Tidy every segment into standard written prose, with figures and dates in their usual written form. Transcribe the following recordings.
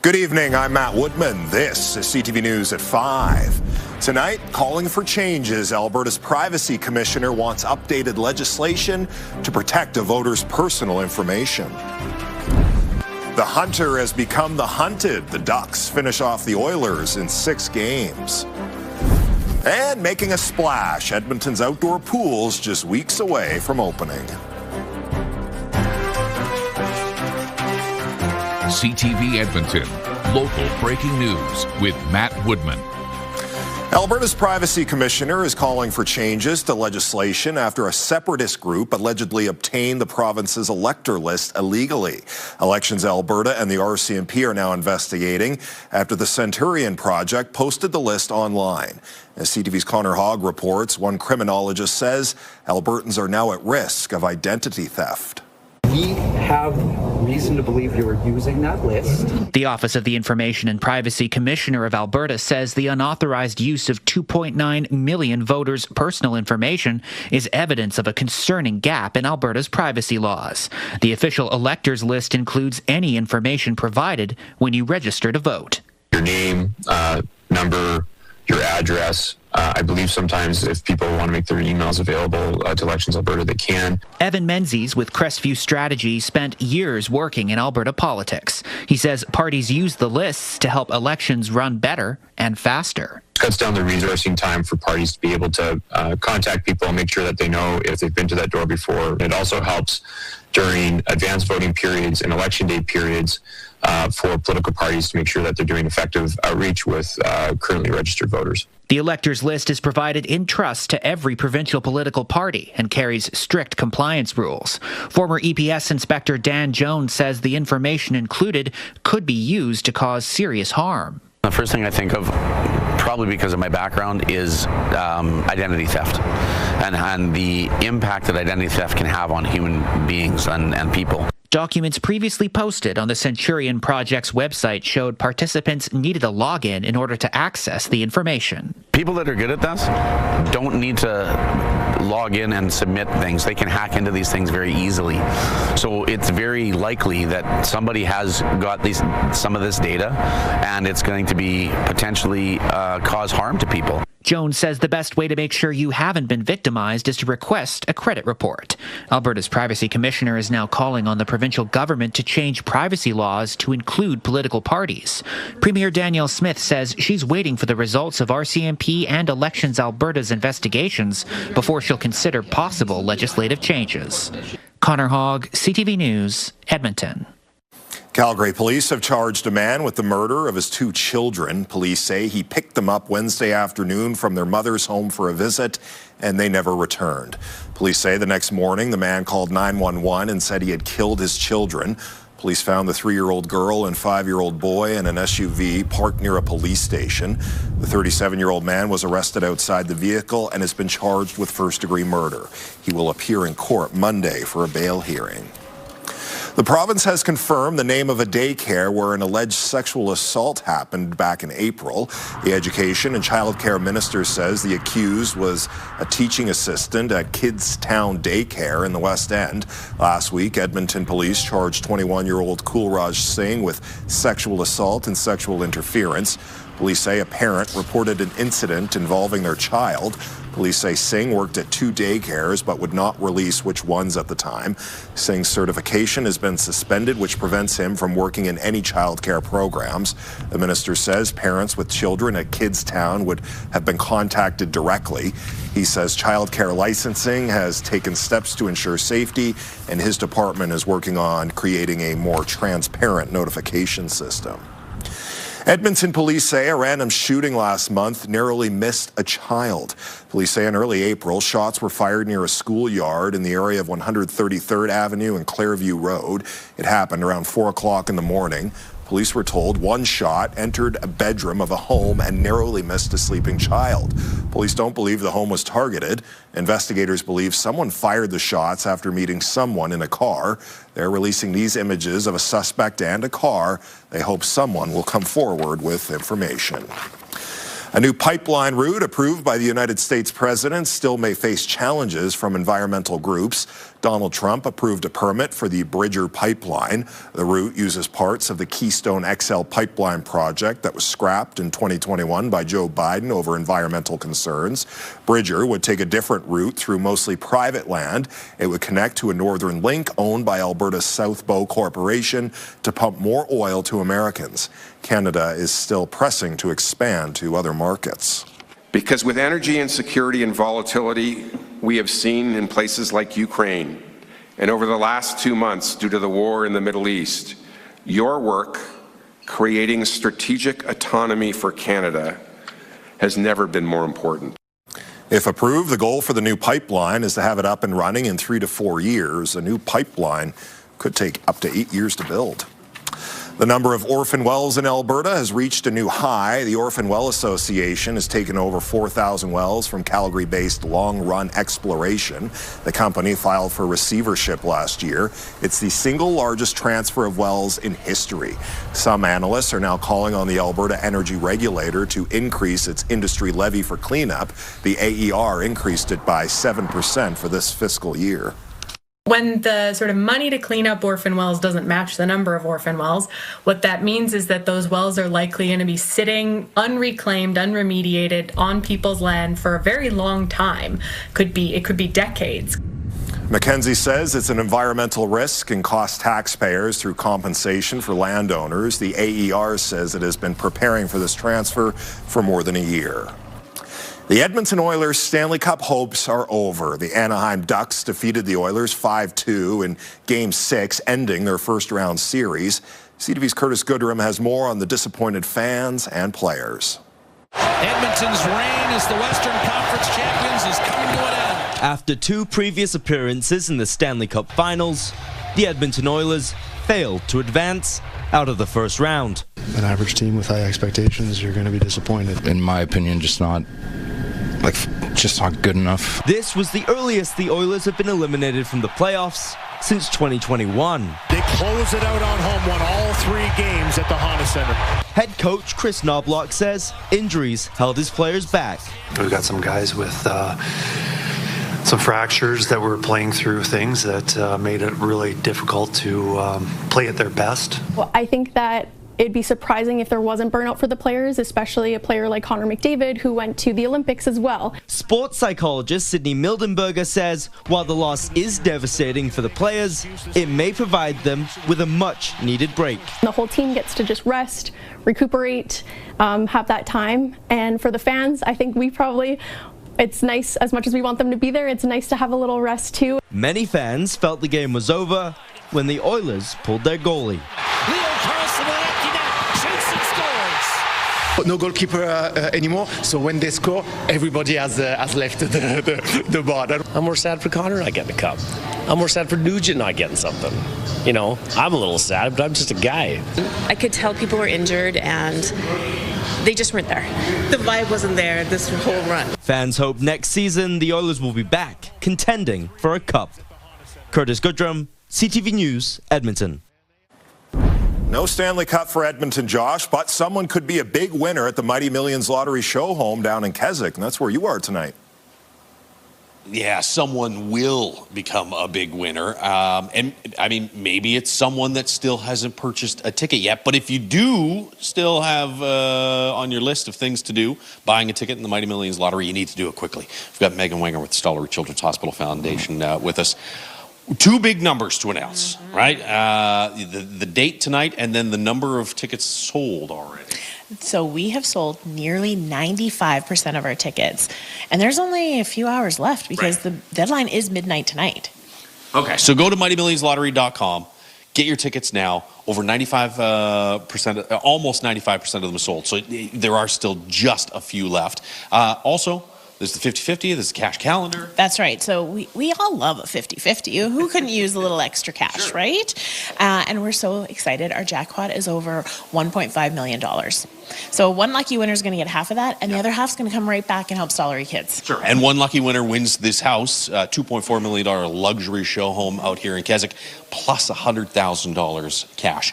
Good evening, I'm Matt Woodman. This is CTV News at 5. Tonight, calling for changes. Alberta's Privacy Commissioner wants updated legislation to protect a voter's personal information. The hunter has become the hunted. The Ducks finish off the Oilers in 6 games. And making a splash, Edmonton's outdoor pools just weeks away from opening. CTV Edmonton, local breaking news with Matt Woodman. Alberta's Privacy Commissioner is calling for changes to legislation after a separatist group allegedly obtained the province's elector list illegally. Elections Alberta and the RCMP are now investigating after the Centurion Project posted the list online. As CTV's Connor Hogg reports, one criminologist says Albertans are now at risk of identity theft. We have reason to believe you were using that list. The Office of the Information and Privacy Commissioner of Alberta says the unauthorized use of 2.9 million voters' personal information is evidence of a concerning gap in Alberta's privacy laws. The official electors list includes any information provided when you register to vote. Your name, number, your address. I believe sometimes if people want to make their emails available to Elections Alberta, they can. Evan Menzies with Crestview Strategy spent years working in Alberta politics. He says parties use the lists to help elections run better and faster. It cuts down the resourcing time for parties to be able to contact people and make sure that they know if they've been to that door before. It also helps during advanced voting periods and election day periods for political parties to make sure that they're doing effective outreach with currently registered voters. The electors list is provided in trust to every provincial political party and carries strict compliance rules. Former EPS Inspector Dan Jones says the information included could be used to cause serious harm. The first thing I think of, probably because of my background, is identity theft and the impact that identity theft can have on human beings and people. Documents previously posted on the Centurion Project's website showed participants needed a login in order to access the information. People that are good at this don't need to log in and submit things. They can hack into these things very easily. So it's very likely that somebody has got some of this data, and it's going to be potentially cause harm to people. Jones says the best way to make sure you haven't been victimized is to request a credit report. Alberta's Privacy Commissioner is now calling on the provincial government to change privacy laws to include political parties. Premier Danielle Smith says she's waiting for the results of RCMP and Elections Alberta's investigations before she'll consider possible legislative changes. Connor Hogg, CTV News, Edmonton. Calgary police have charged a man with the murder of his 2 children. Police say he picked them up Wednesday afternoon from their mother's home for a visit, and they never returned. Police say the next morning the man called 911 and said he had killed his children. Police found the 3-year-old girl and 5-year-old boy in an SUV parked near a police station. The 37-year-old man was arrested outside the vehicle and has been charged with first-degree murder. He will appear in court Monday for a bail hearing. The province has confirmed the name of a daycare where an alleged sexual assault happened back in April. The Education and Childcare Minister says the accused was a teaching assistant at Kidstown Daycare in the West End. Last week, Edmonton police charged 21-year-old Coolraj Singh with sexual assault and sexual interference. Police say a parent reported an incident involving their child. Police say Singh worked at 2 daycares but would not release which ones at the time. Singh's certification has been suspended, which prevents him from working in any childcare programs. The minister says parents with children at Kidstown would have been contacted directly. He says childcare licensing has taken steps to ensure safety, and his department is working on creating a more transparent notification system. Edmonton police say a random shooting last month narrowly missed a child. Police say in early April, shots were fired near a schoolyard in the area of 133rd Avenue and Clairview Road. It happened around 4 o'clock in the morning. Police were told one shot entered a bedroom of a home and narrowly missed a sleeping child. Police don't believe the home was targeted. Investigators believe someone fired the shots after meeting someone in a car. They're releasing these images of a suspect and a car. They hope someone will come forward with information. A new pipeline route approved by the United States president still may face challenges from environmental groups. Donald Trump approved a permit for the Bridger pipeline. The route uses parts of the Keystone XL pipeline project that was scrapped in 2021 by Joe Biden over environmental concerns. Bridger would take a different route through mostly private land. It would connect to a northern link owned by Alberta's South Bow Corporation to pump more oil to Americans. Canada is still pressing to expand to other markets. Because with energy insecurity and volatility we have seen in places like Ukraine, and over the last 2 months due to the war in the Middle East, your work creating strategic autonomy for Canada has never been more important. If approved, the goal for the new pipeline is to have it up and running in 3 to 4 years. A new pipeline could take up to 8 years to build. The number of orphan wells in Alberta has reached a new high. The Orphan Well Association has taken over 4,000 wells from Calgary-based Long Run Exploration. The company filed for receivership last year. It's the single largest transfer of wells in history. Some analysts are now calling on the Alberta Energy Regulator to increase its industry levy for cleanup. The AER increased it by 7% for this fiscal year. When the sort of money to clean up orphan wells doesn't match the number of orphan wells, what that means is that those wells are likely going to be sitting unreclaimed, unremediated on people's land for a very long time. It could be decades. Mackenzie says it's an environmental risk and costs taxpayers through compensation for landowners. The AER says it has been preparing for this transfer for more than a year. The Edmonton Oilers' Stanley Cup hopes are over. The Anaheim Ducks defeated the Oilers 5-2 in Game 6, ending their first-round series. CTV's Curtis Goodrum has more on the disappointed fans and players. Edmonton's reign as the Western Conference champions is coming to an end. After 2 previous appearances in the Stanley Cup Finals, the Edmonton Oilers failed to advance out of the first round. An average team with high expectations, you're going to be disappointed. In my opinion, just not good enough. This was the earliest the Oilers have been eliminated from the playoffs since 2021. They close it out on home, won all 3 games at the Honda Center. Head coach Chris Knobloch says injuries held his players back. We've got some guys with some fractures that were playing through things that made it really difficult to play at their best. Well, I think that it'd be surprising if there wasn't burnout for the players, especially a player like Connor McDavid, who went to the Olympics as well. Sports psychologist Sydney Mildenberger says while the loss is devastating for the players, it may provide them with a much-needed break. The whole team gets to just rest, recuperate, have that time. And for the fans, I think it's nice, as much as we want them to be there, it's nice to have a little rest too. Many fans felt the game was over when the Oilers pulled their goalie. No goalkeeper anymore, so when they score, everybody has left the bar. I'm more sad for Connor not getting a cup. I'm more sad for Nugent not getting something. You know, I'm a little sad, but I'm just a guy. I could tell people were injured and they just weren't there. The vibe wasn't there this whole run. Fans hope next season the Oilers will be back contending for a cup. Curtis Goodrum, CTV News, Edmonton. No Stanley Cup for Edmonton, Josh, but someone could be a big winner at the Mighty Millions Lottery show home down in Keswick, and that's where you are tonight. Yeah, someone will become a big winner. And I mean, maybe it's someone that still hasn't purchased a ticket yet. But if you do still have on your list of things to do, buying a ticket in the Mighty Millions Lottery, you need to do it quickly. We've got Megan Wenger with the Stollery Children's Hospital Foundation with us. 2 big numbers to announce, right? The date tonight and then the number of tickets sold already. So we have sold nearly 95% of our tickets. And there's only a few hours left because the deadline is midnight tonight. Okay, so go to MightyMillionsLottery.com. Get your tickets now. Over 95%, almost 95% of them are sold. So there are still just a few left. Also, there's the 50-50, there's the cash calendar. That's right. So we all love a 50-50. Who couldn't use a little extra cash, right? And we're so excited. Our jackpot is over $1.5 million. So one lucky winner is going to get half of that, and the other half is going to come right back and help Stollery kids. Sure. And one lucky winner wins this house, $2.4 million luxury show home out here in Keswick, plus $100,000 cash.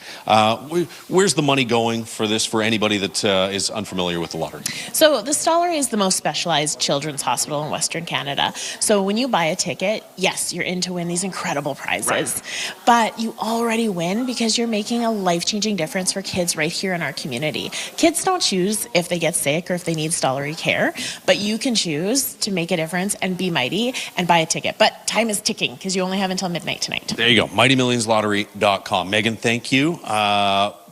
Where's the money going for this for anybody that is unfamiliar with the lottery? So the Stollery is the most specialized children's hospital in Western Canada. So when you buy a ticket, yes, you're in to win these incredible prizes. Right. But you already win because you're making a life-changing difference for kids right here in our community. Kids don't choose if they get sick or if they need Stollery care, but you can choose to make a difference and be mighty and buy a ticket. But time is ticking because you only have until midnight tonight. There you go, MightyMillionsLottery.com. Megan, thank you.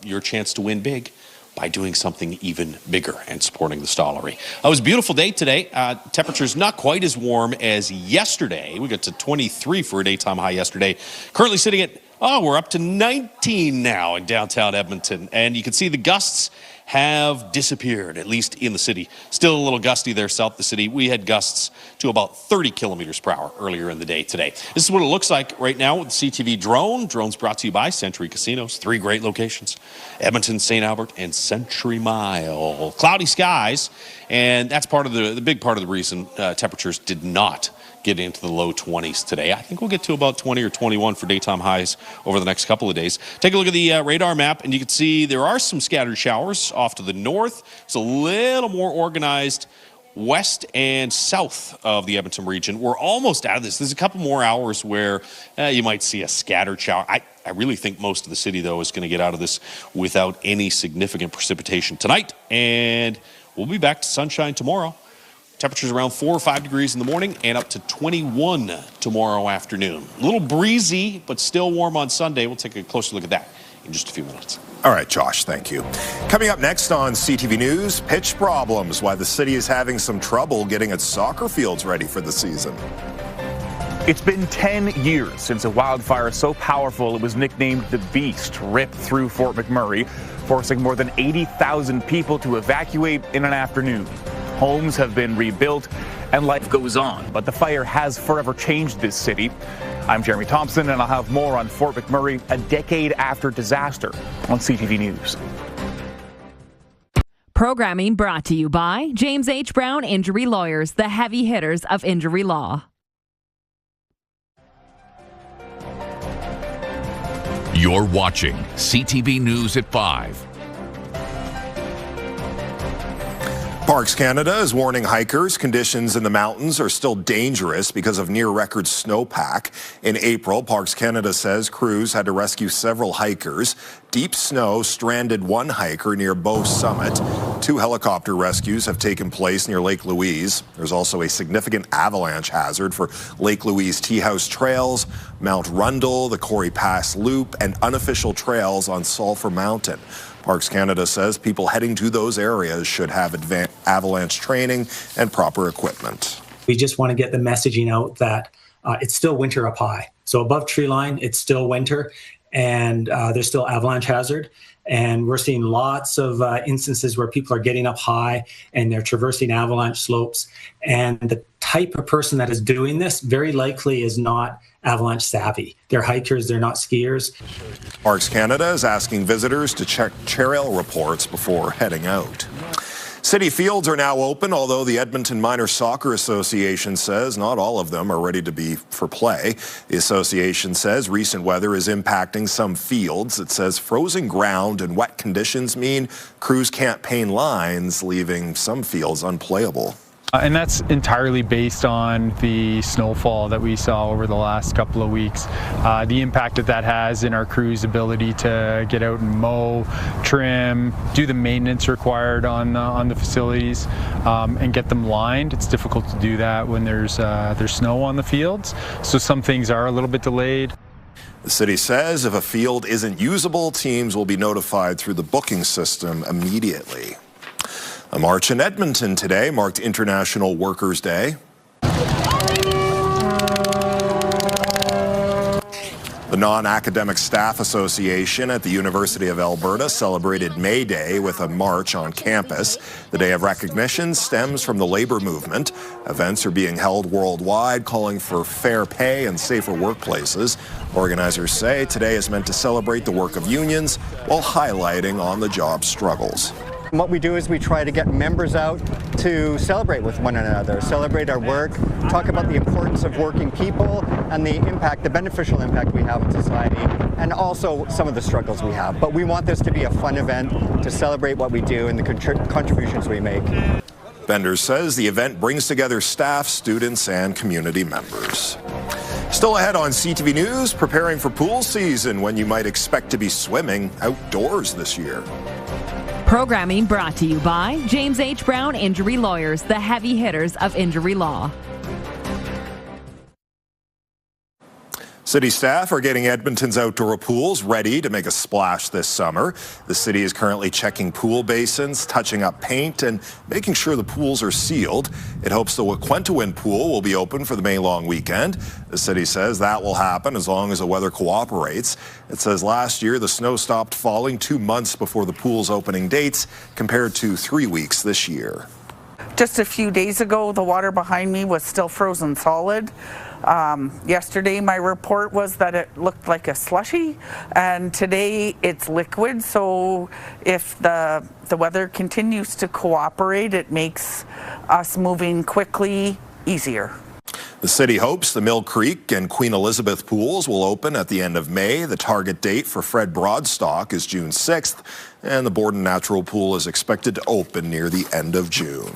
Your chance to win big by doing something even bigger and supporting the Stollery. It was a beautiful day today. Temperatures not quite as warm as yesterday. We got to 23 for a daytime high yesterday. Currently sitting at, we're up to 19 now in downtown Edmonton. And you can see the gusts have disappeared, at least in the city. Still a little gusty there south of the city. We had gusts to about 30 kilometers per hour earlier in the day today. This is what it looks like right now with the CTV drone. Drone's brought to you by Century Casinos. 3 great locations: Edmonton, St. Albert, and Century Mile. Cloudy skies, and that's part of the big part of the reason temperatures did not get into the low 20s today. I think we'll get to about 20 or 21 for daytime highs over the next couple of days. Take a look at the radar map, and you can see there are some scattered showers off to the north. It's a little more organized west and south of the Edmonton region. We're almost out of this. There's a couple more hours where you might see a scattered shower. I really think most of the city, though, is going to get out of this without any significant precipitation tonight, and we'll be back to sunshine tomorrow. Temperatures around 4 or 5 degrees in the morning and up to 21 tomorrow afternoon. A little breezy, but still warm on Sunday. We'll take a closer look at that in just a few minutes. All right, Josh, thank you. Coming up next on CTV News, pitch problems, why the city is having some trouble getting its soccer fields ready for the season. It's been 10 years since a wildfire so powerful it was nicknamed the Beast ripped through Fort McMurray, forcing more than 80,000 people to evacuate in an afternoon. Homes have been rebuilt and life goes on, but the fire has forever changed this city. I'm Jeremy Thompson, and I'll have more on Fort McMurray a decade after disaster on CTV News. Programming brought to you by James H. Brown Injury Lawyers, the heavy hitters of injury law. You're watching CTV News at 5. Parks Canada is warning hikers conditions in the mountains are still dangerous because of near-record snowpack. In April, Parks Canada says crews had to rescue several hikers. Deep snow stranded one hiker near Bow Summit. 2 helicopter rescues have taken place near Lake Louise. There's also a significant avalanche hazard for Lake Louise Tea House Trails, Mount Rundle, the Corey Pass Loop, and unofficial trails on Sulphur Mountain. Parks Canada says people heading to those areas should have avalanche training and proper equipment. We just want to get the messaging out that it's still winter up high. So above tree line, it's still winter, and there's still avalanche hazard. And we're seeing lots of instances where people are getting up high and they're traversing avalanche slopes. And the type of person that is doing this very likely is not avalanche savvy. They're hikers, they're not skiers. Parks Canada is asking visitors to check trail reports before heading out. City fields are now open, although the Edmonton Minor Soccer Association says not all of them are ready to be for play. The association says recent weather is impacting some fields. It says frozen ground and wet conditions mean crews can't paint lines, leaving some fields unplayable. And that's entirely based on the snowfall that we saw over the last couple of weeks. The impact that has in our crew's ability to get out and mow, trim, do the maintenance required on the facilities, and get them lined. It's difficult to do that when there's snow on the fields. So some things are a little bit delayed. The city says if a field isn't usable, teams will be notified through the booking system immediately. A march in Edmonton today marked International Workers' Day. The Non-Academic Staff Association at the University of Alberta celebrated May Day with a march on campus. The Day of Recognition stems from the labor movement. Events are being held worldwide, calling for fair pay and safer workplaces. Organizers say today is meant to celebrate the work of unions while highlighting on-the-job struggles. And what we do is we try to get members out to celebrate with one another, celebrate our work, talk about the importance of working people and the impact, the beneficial impact we have on society, and also some of the struggles we have. But we want this to be a fun event to celebrate what we do and the contributions we make. Benders says the event brings together staff, students, and community members. Still ahead on CTV News, preparing for pool season when you might expect to be swimming outdoors this year. Programming brought to you by James H. Brown Injury Lawyers, the heavy hitters of injury law. City staff are getting Edmonton's outdoor pools ready to make a splash this summer. The city is currently checking pool basins, touching up paint, and making sure the pools are sealed. It hopes the Quentawin pool will be open for the May long weekend. The city says that will happen as long as the weather cooperates. It says last year the snow stopped falling 2 months before the pool's opening dates, compared to 3 weeks this year. Just a few days ago, the water behind me was still frozen solid. Yesterday, my report was that it looked like a slushy, and today it's liquid. So if the weather continues to cooperate, it makes us moving quickly easier. The city hopes the Mill Creek and Queen Elizabeth pools will open at the end of May. The target date for Fred Broadstock is June 6th, and the Borden Natural Pool is expected to open near the end of June.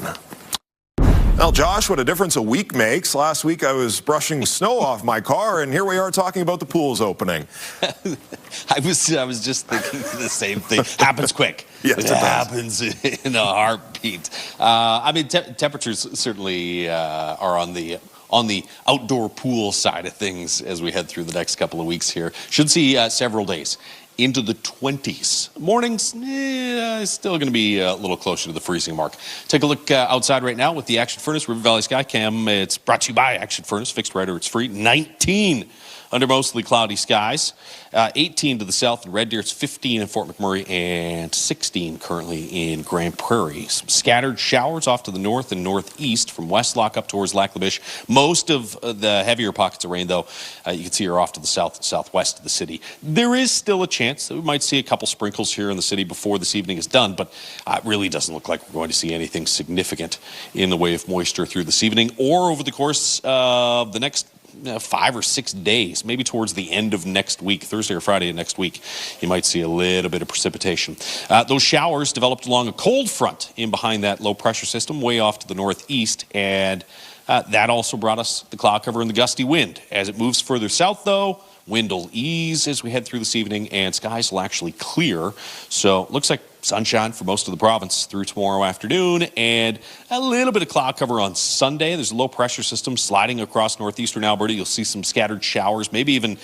Well, Josh, what a difference a week makes. Last week I was brushing snow off my car, and here we are talking about the pools opening. I was just thinking the same thing. Happens quick. Yes, it happens in a heartbeat. I mean, temperatures certainly are on the outdoor pool side of things as we head through the next couple of weeks here. Should see several days into the 20s. Mornings, still going to be a little closer to the freezing mark. Take a look outside right now with the Action Furnace River Valley Skycam. It's brought to you by Action Furnace. Fixed right or it's free. 19 under mostly cloudy skies. 18 to the south in Red Deer. It's 15 in Fort McMurray and 16 currently in Grand Prairie. Some scattered showers off to the north and northeast from Westlock up towards Lac La Biche. Most of the heavier pockets of rain, though, you can see are off to the south and southwest of the city. There is still a chance that we might see a couple sprinkles here in the city before this evening is done, but it really doesn't look like we're going to see anything significant in the way of moisture through this evening or over the course of the next 5 or 6 days, maybe towards the end of next week, Thursday or Friday of next week, you might see a little bit of precipitation. Those showers developed along a cold front in behind that low pressure system way off to the northeast, and that also brought us the cloud cover and the gusty wind. As it moves further south, though, wind will ease as we head through this evening, and skies will actually clear. So looks like sunshine for most of the province through tomorrow afternoon, and a little bit of cloud cover on Sunday. There's a low pressure system sliding across northeastern Alberta. You'll see some scattered showers, maybe even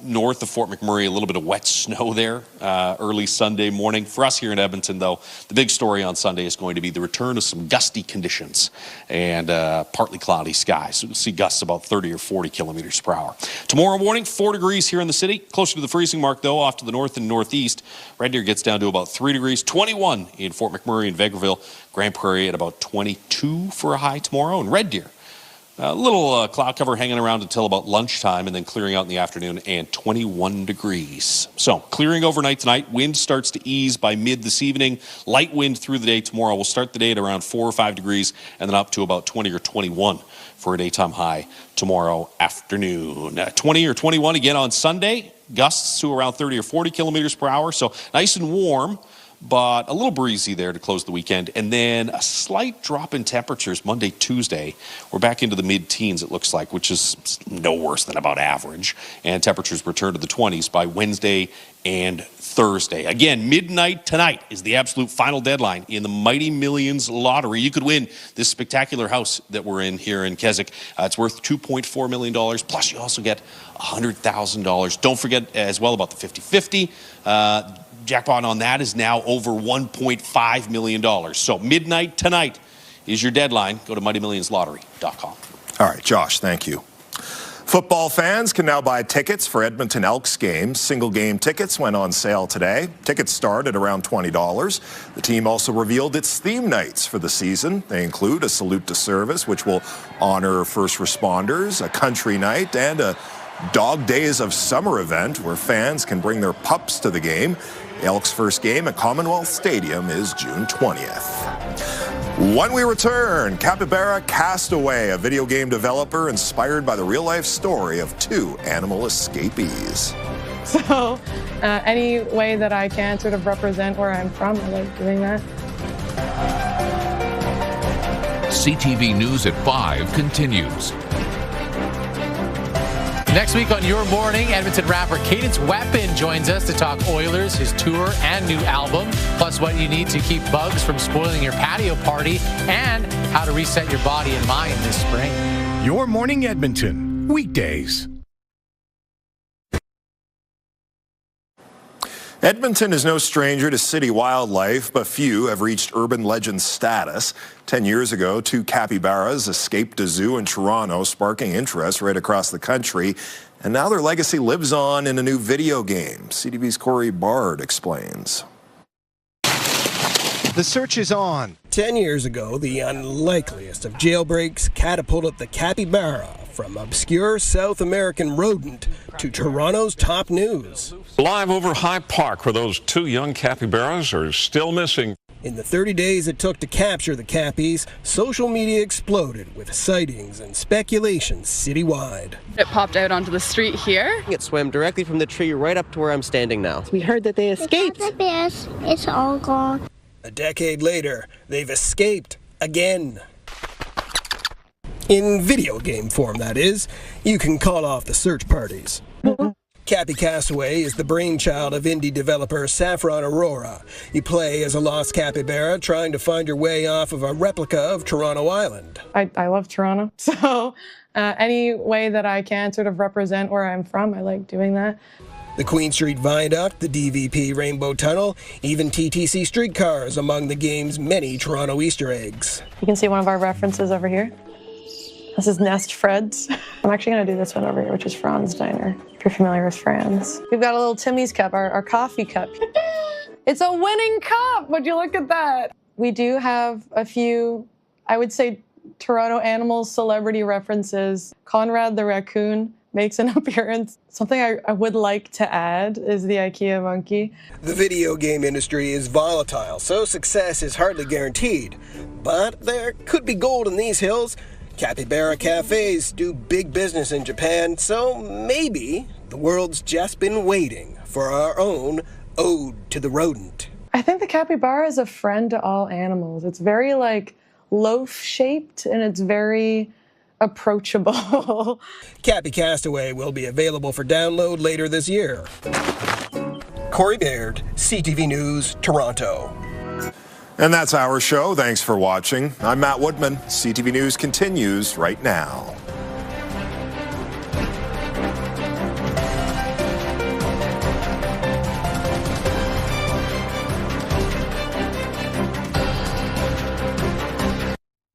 north of Fort McMurray, a little bit of wet snow there early Sunday morning. For us here in Edmonton, though, the big story on Sunday is going to be the return of some gusty conditions and partly cloudy skies. So you'll see gusts about 30 or 40 kilometers per hour. Tomorrow morning, 4 degrees here in the city, closer to the freezing mark, though, off to the north and northeast. Red Deer gets down to about 3 degrees, 21 in Fort McMurray and Vegreville, Grand Prairie at about 22 for a high tomorrow, and Red Deer, a little cloud cover hanging around until about lunchtime and then clearing out in the afternoon, and 21 degrees. So clearing overnight tonight, wind starts to ease by mid this evening, light wind through the day tomorrow. We'll start the day at around 4 or 5 degrees and then up to about 20 or 21 for a daytime high tomorrow afternoon. 20 or 21 again on Sunday. Gusts to around 30 or 40 kilometers per hour. So nice and warm, but a little breezy there to close the weekend. And then a slight drop in temperatures Monday, Tuesday. We're back into the mid-teens, it looks like, which is no worse than about average. And temperatures return to the 20s by Wednesday and Thursday. Again, midnight tonight is the absolute final deadline in the Mighty Millions lottery. You could win this spectacular house that we're in here in Keswick. It's worth $2.4 million, plus you also get $100,000. Don't forget as well about the 50-50. Jackpot on that is now over $1.5 million. So midnight tonight is your deadline. Go to mightymillionslottery.com. All right, Josh, thank you. Football fans can now buy tickets for Edmonton Elks games. Single game tickets went on sale today. Tickets start at around $20. The team also revealed its theme nights for the season. They include a salute to service, which will honor first responders, a country night, and a Dog Days of Summer event where fans can bring their pups to the game. The Elks' first game at Commonwealth Stadium is June 20th. When we return, Capybara Castaway, a video game developer inspired by the real-life story of 2 animal escapees. So any way that I can sort of represent where I'm from, I like doing that. CTV News at 5 continues. Next week on Your Morning, Edmonton rapper Cadence Weapon joins us to talk Oilers, his tour, and new album, plus what you need to keep bugs from spoiling your patio party, and how to reset your body and mind this spring. Your Morning Edmonton, weekdays. Edmonton is no stranger to city wildlife, but few have reached urban legend status. 10 years ago, 2 capybaras escaped a zoo in Toronto, sparking interest right across the country. And now their legacy lives on in a new video game. CTV's Corey Bard explains. The search is on. 10 years ago, the unlikeliest of jailbreaks catapulted the capybara from obscure South American rodent to Toronto's top news. Live over High Park, where those 2 young capybaras are still missing. In the 30 days it took to capture the cappies, social media exploded with sightings and speculation citywide. It popped out onto the street here. It swam directly from the tree right up to where I'm standing now. We heard that they escaped. The bears, it's all gone. A decade later, they've escaped again. In video game form, that is. You can call off the search parties. Cappy Castaway is the brainchild of indie developer Saffron Aurora. You play as a lost capybara trying to find your way off of a replica of Toronto Island. I love Toronto, so any way that I can sort of represent where I'm from, I like doing that. The Queen Street Viaduct, the DVP Rainbow Tunnel, even TTC streetcars among the game's many Toronto Easter eggs. You can see one of our references over here. This is Nest Fred's. I'm actually going to do this one over here, which is Fran's Diner, if you're familiar with Fran's. We've got a little Timmy's cup, our coffee cup. It's a winning cup! Would you look at that? We do have a few, I would say, Toronto animals celebrity references. Conrad the raccoon makes an appearance. Something I would like to add is the IKEA monkey. The video game industry is volatile, so success is hardly guaranteed. But there could be gold in these hills. Capybara cafes do big business in Japan, so maybe the world's just been waiting for our own ode to the rodent. I think the capybara is a friend to all animals. It's very loaf-shaped and it's very approachable. Cappy Castaway will be available for download later this year. Corey Baird, CTV News, Toronto. And that's our show. Thanks for watching. I'm Matt Woodman. CTV News continues right now.